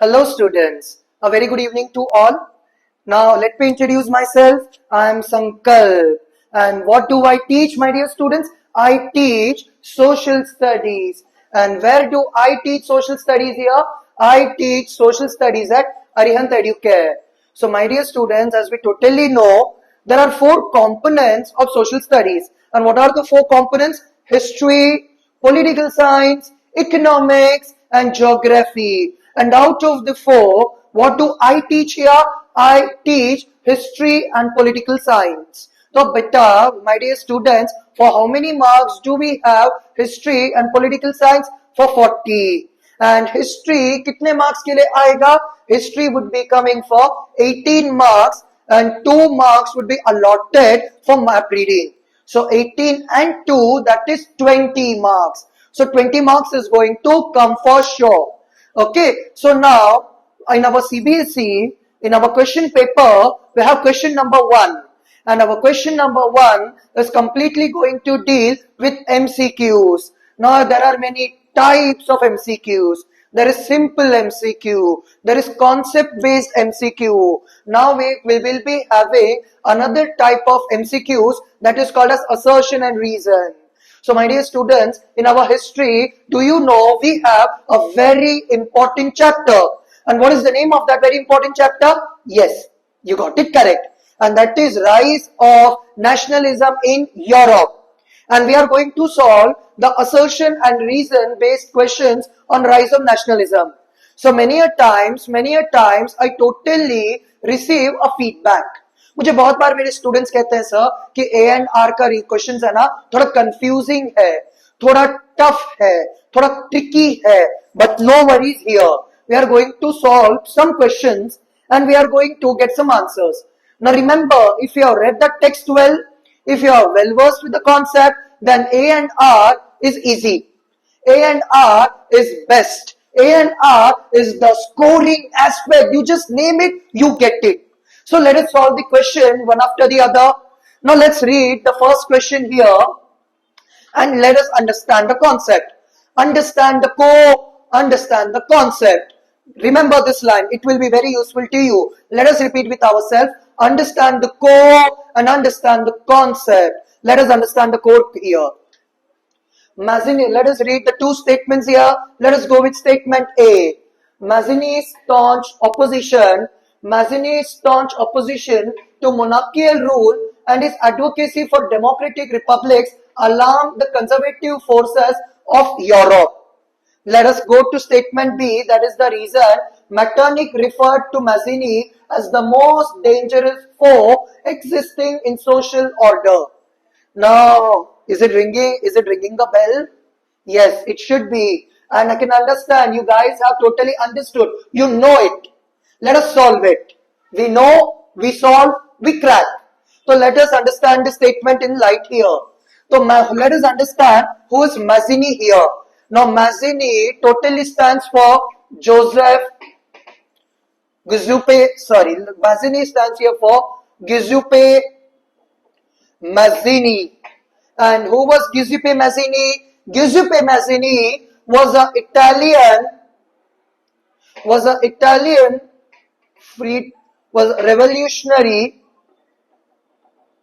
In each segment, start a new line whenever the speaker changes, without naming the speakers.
Hello students, a very good evening to all. Now let me introduce myself. I am Sankalp, and what do I teach, my dear students? I teach social studies. And where do I teach social studies here? I teach social studies at Arihant Educare. So my dear students, as we totally know, there are four components of social studies. And what are the four components? History, political science, economics, and geography. And out of the four, what do I teach here? I teach history and political science. So beta, my dear students, for how many marks do we have history and political science? For 40. And history, kitne marks ke liye aayega? History would be coming for 18 marks and 2 marks would be allotted for map reading. So 18 and 2, that is 20 marks. So 20 marks is going to come for sure. Okay, so now in our CBSE, in our question paper, we have question number 1. And our question number 1 is completely going to deal with MCQs. Now there are many types of MCQs. There is simple MCQ. There is concept-based MCQ. Now we will be having another type of MCQs that is called as assertion and reason. So my dear students, in our history, do you know we have a very important chapter? And what is the name of that very important chapter? Yes, you got it correct. And that is Rise of Nationalism in Europe. And we are going to solve the assertion and reason based questions on rise of nationalism. So many a times I totally receive a feedback. मुझे बहुत बार मेरे students कहते हैं sir कि A and are का question है ना थोड़ा कंफ्यूजिंग है, थोड़ा टफ है, थोड़ा ट्रिकी है, but no worries here, we are going to solve some questions and we are going to get some answers. Now remember, if you have read the text well, if you are well versed with the concept, then A and R is easy. A and R is best. A and R is the scoring aspect. You just name it, you get it. So let us solve the question one after the other. Now let's read the first question here and let us understand the concept. Understand the concept. Remember this line, it will be very useful to you. Let us repeat with ourselves. Understand the core and understand the concept. Let us understand the core here. Let us read the two statements here. Let us go with statement A. Mazzini's staunch opposition to monarchical rule and his advocacy for democratic republics alarmed the conservative forces of Europe. Let us go to statement B, that is the reason Metternich referred to Mazzini as the most dangerous foe existing in social order. Now, is it ringing the bell? Yes, it should be. And I can understand you guys have totally understood. You know it. Let us solve it. We know, we solve, we crack. So let us understand the statement in light here. So let us understand who is Mazzini here. Now Mazzini totally stands for Joseph Giuseppe, Mazzini stands here for Giuseppe Mazzini. And who was Giuseppe Mazzini? Giuseppe Mazzini was an revolutionary.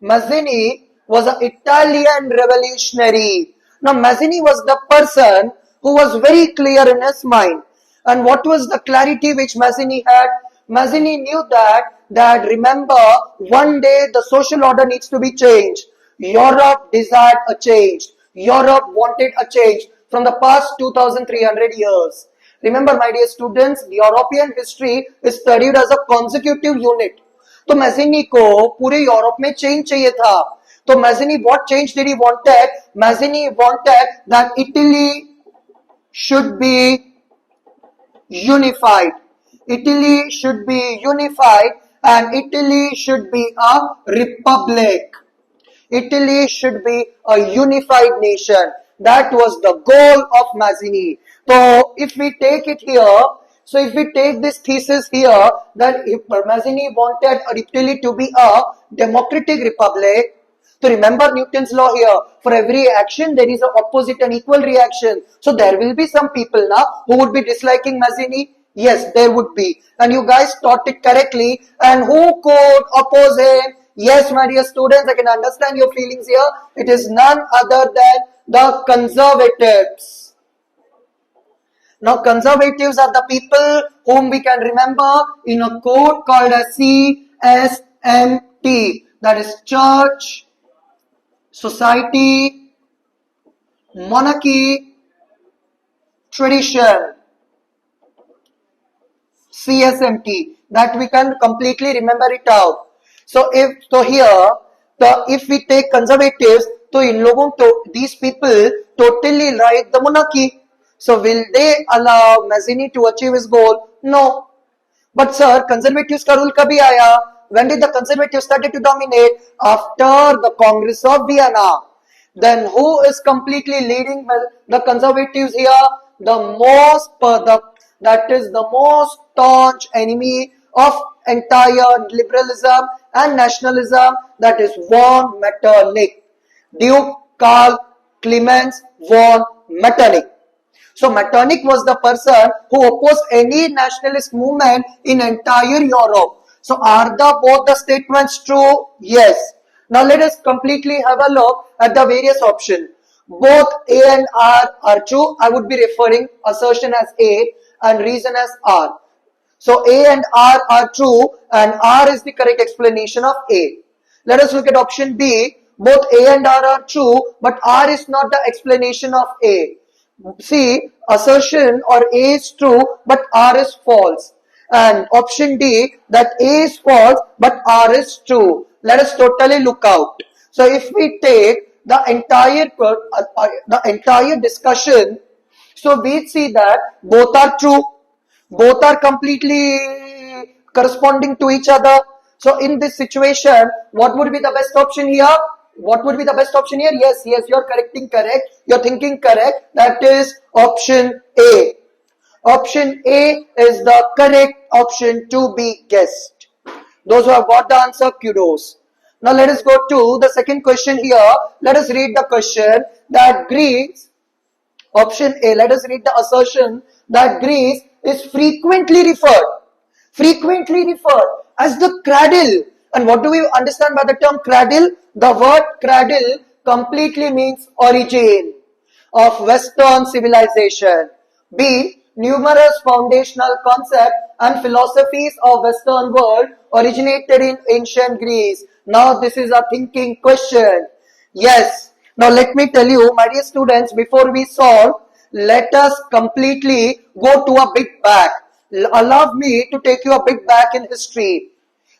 Mazzini was an Italian revolutionary. Now Mazzini was the person who was very clear in his mind. And what was the clarity which Mazzini had? Mazzini knew that remember, one day the social order needs to be changed. Europe desired a change. Europe wanted a change from the past 2300 years. Remember my dear students, European history is studied as a consecutive unit. तो Mazzini को पूरे Europe में change चाहिए था. तो Mazzini, what change did he wanted? Mazzini wanted that Italy should be unified. Italy should be unified and Italy should be a republic. Italy should be a unified nation. That was the goal of Mazzini. So if we take it here, so if we take this thesis here, that if Mazzini wanted Italy to be a democratic republic, so remember Newton's law here, for every action there is an opposite and equal reaction. So there will be some people now who would be disliking Mazzini. Yes, there would be. And you guys taught it correctly. And who could oppose him? Yes, my dear students, I can understand your feelings here. It is none other than the conservatives. Now, conservatives are the people whom we can remember in a code called as CSMT. That is Church, Society, Monarchy, Tradition. CSMT, that we can completely remember it out. So if we take conservatives, so in लोगों to these people totally like the monarchy. So will they allow Mazzini to achieve his goal? No. But sir, conservatives का rule कभी आया? When did the conservatives started to dominate? After the Congress of Vienna. Then who is completely leading the conservatives here? That is the most staunch enemy of entire liberalism and nationalism, that is von Metternich. Duke Karl Clemens von Metternich. So Metternich was the person who opposed any nationalist movement in entire Europe. So are both the statements true? Yes. Now let us completely have a look at the various options. Both A and R are true. I would be referring assertion as A and reason as R. So A and R are true and R is the correct explanation of A. Let us look at option B. Both A and R are true, but R is not the explanation of A. See, assertion or A is true, but R is false. And option D, that A is false, but R is true. Let us totally look out. So if we take the entire discussion, so we see that both are true. Both are completely corresponding to each other. So in this situation, what would be the best option here? What would be the best option here? Yes, you're correct. You're thinking correct. That is option A. Option A is the correct option to be guessed. Those who have got the answer, kudos. Now let us go to the second question here. Let us read the question that Greece, option A, let us read the assertion that Greece is frequently referred as the cradle. And what do we understand by the term cradle? The word cradle completely means origin of Western civilization. B. Numerous foundational concepts and philosophies of Western world originated in ancient Greece. Now this is a thinking question. Yes. Now let me tell you, my dear students, before we solve, let us completely go to a bit back. Allow me to take you a bit back in history.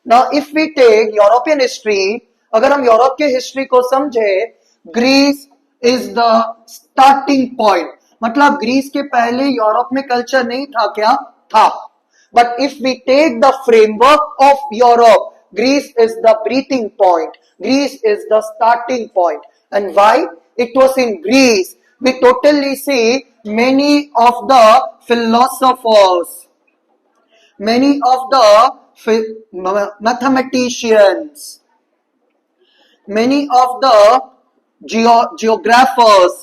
Now if we take European history, अगर हम Europe के history को समझे, Greece is the starting point. मतलब Greece के पहले Europe में culture नहीं था क्या? था. But if we take the framework of Europe, Greece is the breathing point. Greece is the starting point. And why? It was in Greece we totally see many of the philosophers, many of the mathematicians, many of the geographers,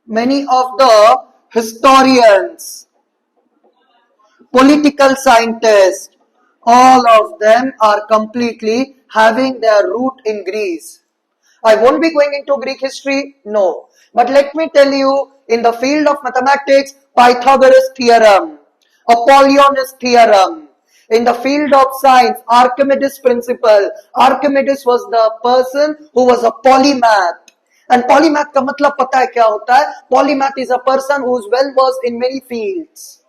many of the historians, political scientists, all of them are completely having their root in Greece. I won't be going into Greek history, no. But let me tell you, in the field of mathematics, Pythagoras theorem, Apollonius theorem. In the field of science, Archimedes principle. Archimedes was the person who was a polymath. And polymath का मतलब पता है क्या होता है? Polymath is a person who is well versed in many fields.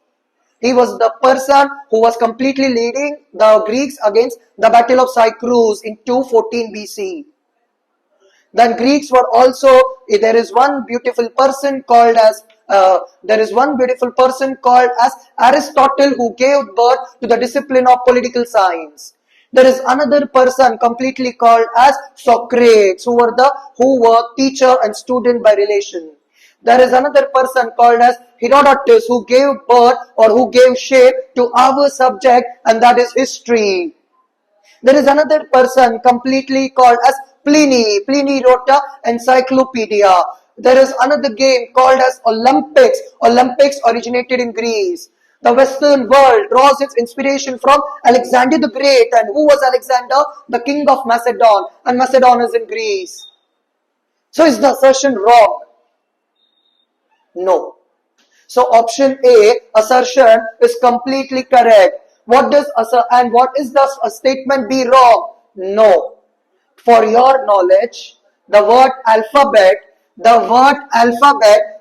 He was the person who was completely leading the Greeks against the Battle of Cyprus in 214 BC. Then Greeks were also, there is one beautiful person called as Aristotle, who gave birth to the discipline of political science. There is another person completely called as Socrates, who were teacher and student by relation. There is another person called as Herodotus, who gave birth or who gave shape to our subject, and that is history. There is another person completely called as Pliny. Pliny wrote an encyclopedia. There is another game called as Olympics. Olympics originated in Greece. The Western world draws its inspiration from Alexander the Great. And who was Alexander? The king of Macedon. And Macedon is in Greece. So is the assertion wrong? No. So option A, assertion, is completely correct. What does and what is the statement B wrong? No. For your knowledge, the word alphabet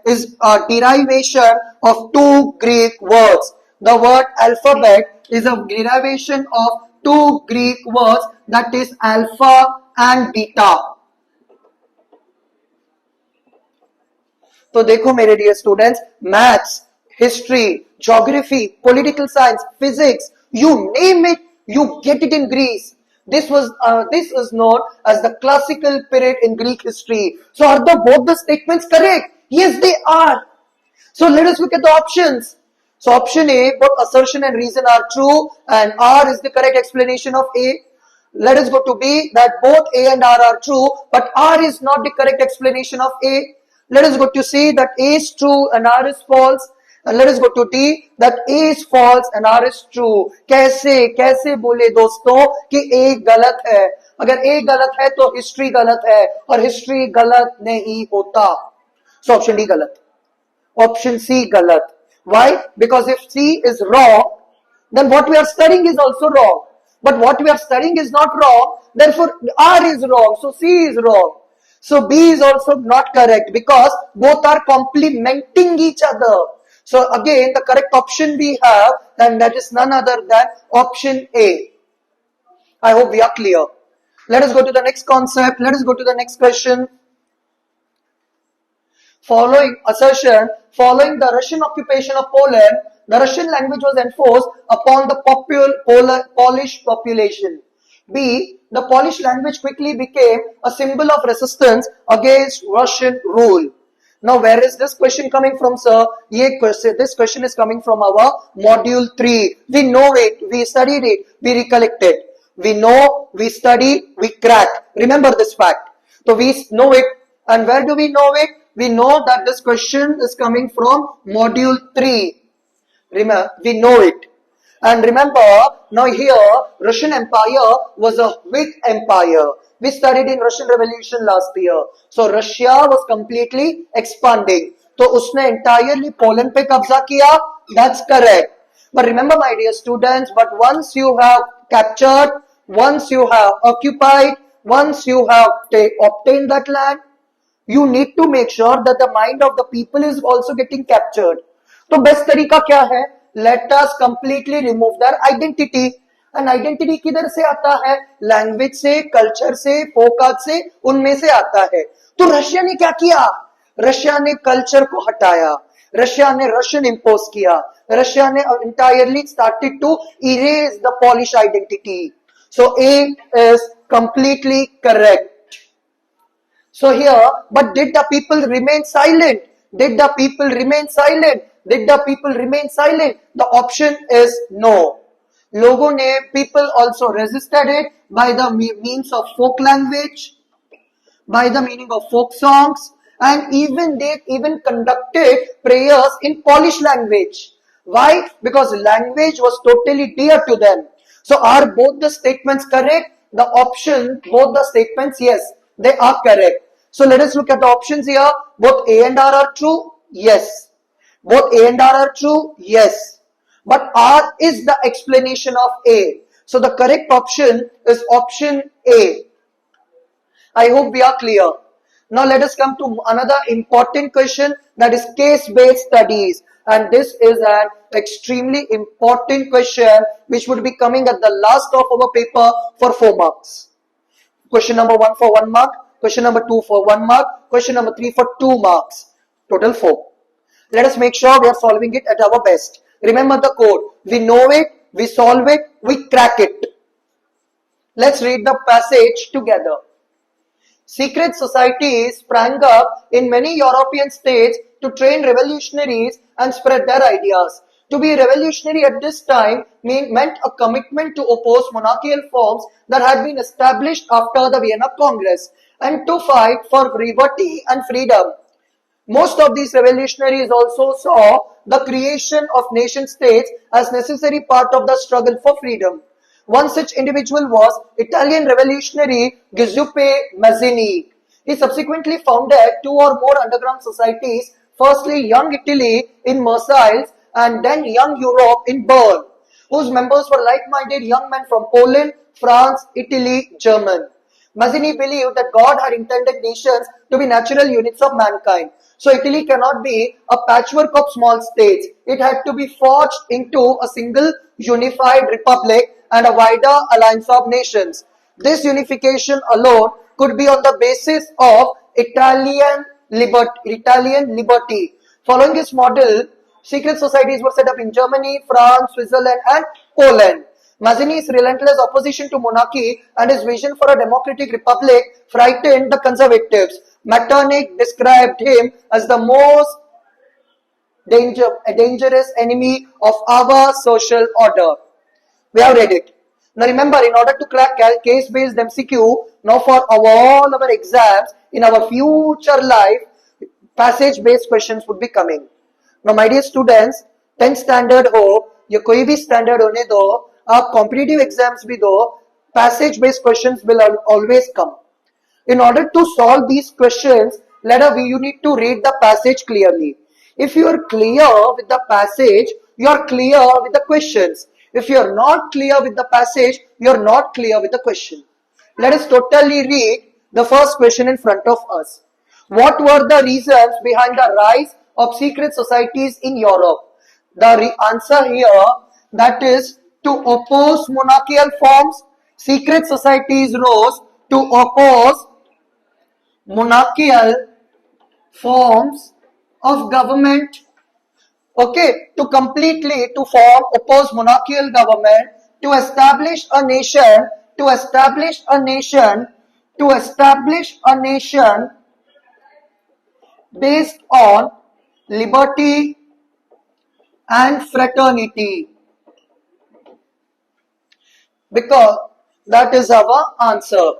is a derivation of two Greek words. The word alphabet is a derivation of two Greek words, that is alpha and beta. तो देखो मेरे dear students, maths, history, geography, political science, physics, you name it, you get it in Greece. This is known as the classical period in Greek history. So are both the statements correct? Yes, they are. So let us look at the options. So option A, both assertion and reason are true, and R is the correct explanation of A. Let us go to B, that both A and R are true, but R is not the correct explanation of A. Let us go to C, that A is true and R is false. And let us go to D, that A is false and R is true. कैसे बोले दोस्तों कि A गलत है? अगर A गलत है तो हिस्ट्री गलत है, और हिस्ट्री गलत नहीं होता. So option D गलत. Option C galat. Why? Because if C is wrong, then what we are studying is also wrong. But what we are studying is not wrong, therefore R is wrong, so C is wrong. So B is also not correct because both are complementing each other. So again, the correct option we have, and that is none other than option A. I hope we are clear. Let us go to the next concept. Let us go to the next question. Following assertion, following the Russian occupation of Poland, the Russian language was enforced upon the Polish population. B. The Polish language quickly became a symbol of resistance against Russian rule. Now, where is this question coming from, sir? This question is coming from our module 3. We know it, we studied it, we recollect it. We know, we study, we crack. Remember this fact. So we know it. And where do we know it? We know that this question is coming from module 3. Remember, we know it. And remember, now here, Russian Empire was a weak empire. We studied in Russian Revolution last year. So Russia was completely expanding. So उसने entirely Poland पे कब्जा किया. That's correct. But remember, my dear students, but once you have captured, once you have occupied, once you have obtained that land, you need to make sure that the mind of the people is also getting captured. तो best तरीका क्या है? Let us completely remove their identity. And identity किधर से आता है? Language से, culture से, फोक आर्ट से, उनमें से आता है. तो रशिया ने क्या किया? रशिया ने कल्चर को हटाया. रशिया ने रशियन इम्पोज किया. रशिया ने entirely started to erase the Polish identity. So A is completely correct. So here, but did the people remain silent? Did the people remain silent? Did the people remain silent? The option is no. लोगों ने, people also resisted it by the means of folk language, by the meaning of folk songs, and even they conducted prayers in Polish language. Why? Because language was totally dear to them. So are both the statements correct? The option, both the statements, yes, they are correct. So let us look at the options here. Both A and R are true? Yes. Both A and R are true? Yes. But R is the explanation of A. So the correct option is option A. I hope we are clear. Now let us come to another important question, that is case-based studies. And this is an extremely important question which would be coming at the last of our paper for 4 marks. Question number 1 for 1 mark. Question number 2 for 1 mark. Question number 3 for 2 marks. Total 4. Let us make sure we are solving it at our best. Remember the code. We know it, we solve it, we crack it. Let's read the passage together. Secret societies sprang up in many European states to train revolutionaries and spread their ideas. To be revolutionary at this time meant a commitment to oppose monarchical forms that had been established after the Vienna Congress, and to fight for liberty and freedom. Most of these revolutionaries also saw the creation of nation states as necessary part of the struggle for freedom. One such individual was Italian revolutionary Giuseppe Mazzini. He subsequently founded two or more underground societies, firstly Young Italy in Marseille and then Young Europe in Bern, whose members were like-minded young men from Poland, France, Italy, Germany. Mazzini believed that God had intended nations to be natural units of mankind. So Italy cannot be a patchwork of small states. It had to be forged into a single unified republic and a wider alliance of nations. This unification alone could be on the basis of Italian liberty. Following his model, secret societies were set up in Germany, France, Switzerland, and Poland. Mazzini's relentless opposition to monarchy and his vision for a democratic republic frightened the conservatives. Metternich described him as the most dangerous enemy of our social order. We have read it. Now remember, in order to crack case-based MCQ, now for all our exams, in our future life, passage-based questions would be coming. Now my dear students, 10th standard हो या कोई भी standard होने दो, आप competitive exams भी दो, passage-based questions will always come. In order to solve these questions, you need to read the passage clearly. If you are clear with the passage, you are clear with the questions. If you are not clear with the passage, you are not clear with the question. Let us totally read the first question in front of us. What were the reasons behind the rise of secret societies in Europe? The answer here, that is to oppose monarchical forms. Secret societies rose to oppose monarchical forms of government. Okay, to oppose monarchical government, to establish a nation based on liberty and fraternity. Because that is our answer.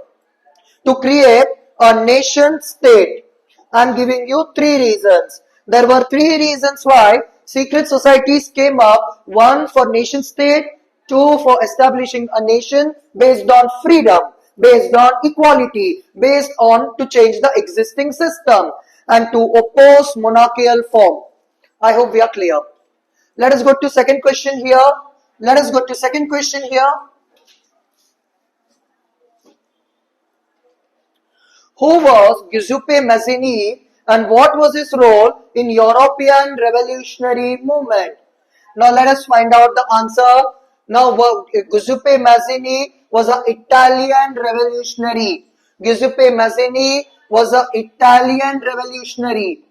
To create a nation state. I am giving you three reasons. There were three reasons why secret societies came up. One for nation state, two for establishing a nation based on freedom, based on equality, based on to change the existing system, and to oppose monarchical form. I hope we are clear. Let us go to second question here. Who was Giuseppe Mazzini and what was his role in European revolutionary movement? Now let us find out the answer. Now Giuseppe Mazzini was an Italian revolutionary. Giuseppe Mazzini was an Italian revolutionary.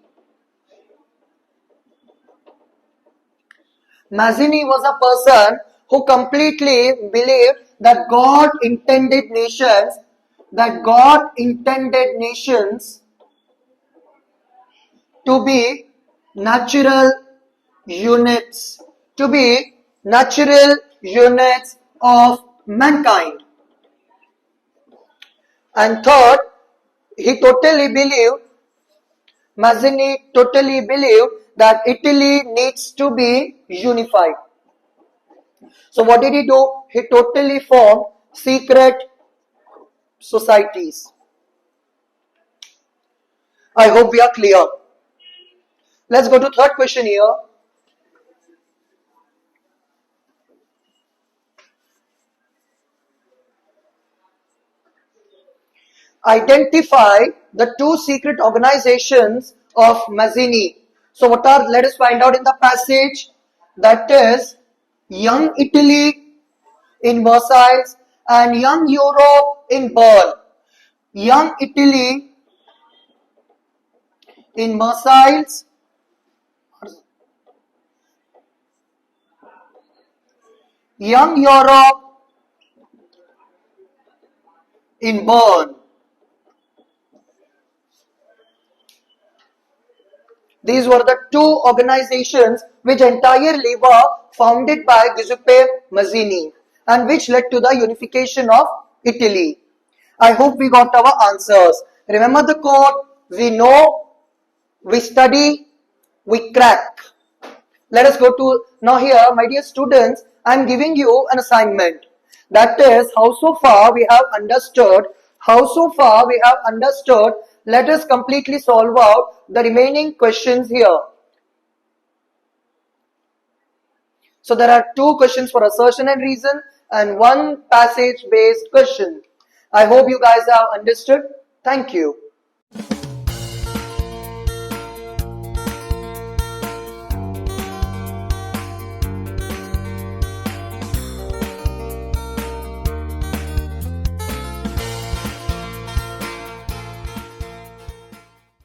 Mazzini was a person who completely believed that God intended nations to be natural units of mankind. And third, Mazzini totally believed that Italy needs to be unified. So what did he do? He totally formed secret societies. I hope we are clear. Let's go to third question here. Identify the two secret organizations of Mazzini. So what are, let us find out in the passage. That is Young Italy in Versailles and Young Europe in Bern. Young Italy in Versailles, Young Europe in Bern. These were the two organizations which entirely were founded by Giuseppe Mazzini and which led to the unification of Italy. I hope we got our answers. Remember the quote, we know, we study, we crack. Let us go to now here, my dear students, I am giving you an assignment. That is how so far we have understood. Let us completely solve out the remaining questions here. So there are 2 questions for assertion and reason and 1 passage based question. I hope you guys have understood. Thank you.